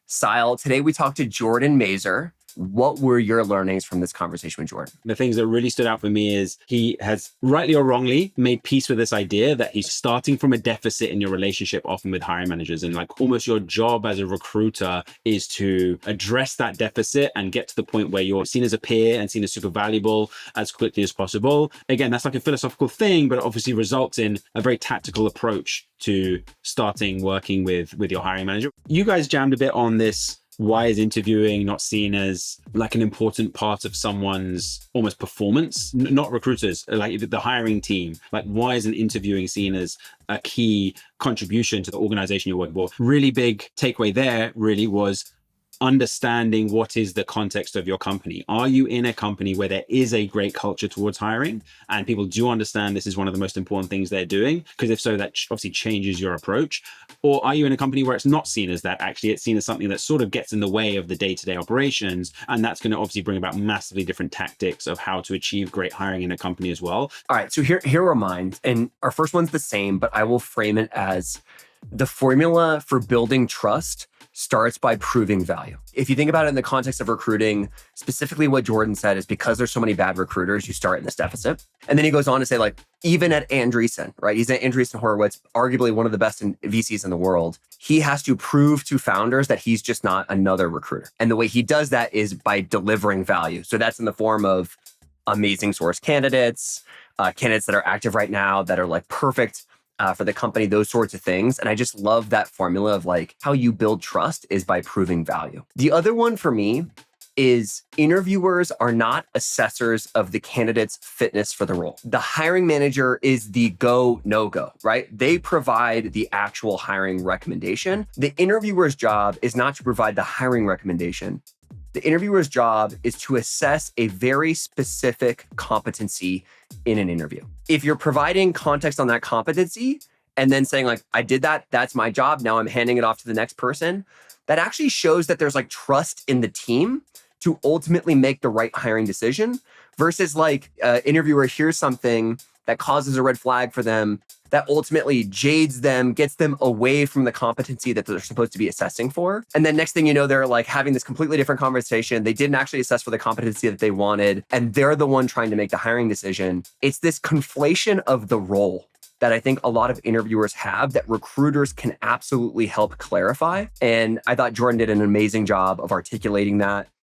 Sile. Today we talked to Jordan Mazer. What were your learnings from this conversation with Jordan? The things that really stood out for me is he has, rightly or wrongly, made peace with this idea that he's starting from a deficit in your relationship, often with hiring managers. And like almost your job as a recruiter is to address that deficit and get to the point where you're seen as a peer and seen as super valuable as quickly as possible. Again, that's like a philosophical thing, but it obviously results in a very tactical approach to starting working with your hiring manager. You guys jammed a bit on this. Why is interviewing not seen as like an important part of someone's almost performance? Not recruiters, like the hiring team. Like, why isn't interviewing seen as a key contribution to the organization you're working for? Really big takeaway there really was understanding what is the context of your company. Are you in a company where there is a great culture towards hiring and people do understand this is one of the most important things they're doing? Because if so, that obviously changes your approach. Or are you in a company where it's not seen as that? Actually, it's seen as something that sort of gets in the way of the day-to-day operations. And that's going to obviously bring about massively different tactics of how to achieve great hiring in a company as well. All right, so here are mine. And our first one's the same, but I will frame it as the formula for building trust starts by proving value. If you think about it in the context of recruiting, specifically what Jordan said is because there's so many bad recruiters, you start in this deficit. And then he goes on to say, like, even at Andreessen, right? He's at Andreessen Horowitz, arguably one of the best VCs in the world. He has to prove to founders that he's just not another recruiter. And the way he does that is by delivering value. So that's in the form of amazing source candidates, candidates that are active right now that are like perfect for the company, those sorts of things. And I just love that formula of like how you build trust is by proving value. The other one for me is interviewers are not assessors of the candidate's fitness for the role. The hiring manager is the go, no go, right? They provide the actual hiring recommendation. The interviewer's job is not to provide the hiring recommendation. The interviewer's job is to assess a very specific competency in an interview. If you're providing context on that competency and then saying like, I did that, that's my job, now I'm handing it off to the next person, that actually shows that there's like trust in the team to ultimately make the right hiring decision versus like interviewer hears something that causes a red flag for them, that ultimately jades them, gets them away from the competency that they're supposed to be assessing for. And then next thing you know, they're like having this completely different conversation. They didn't actually assess for the competency that they wanted, and they're the one trying to make the hiring decision. It's this conflation of the role that I think a lot of interviewers have that recruiters can absolutely help clarify. And I thought Jordan did an amazing job of articulating that.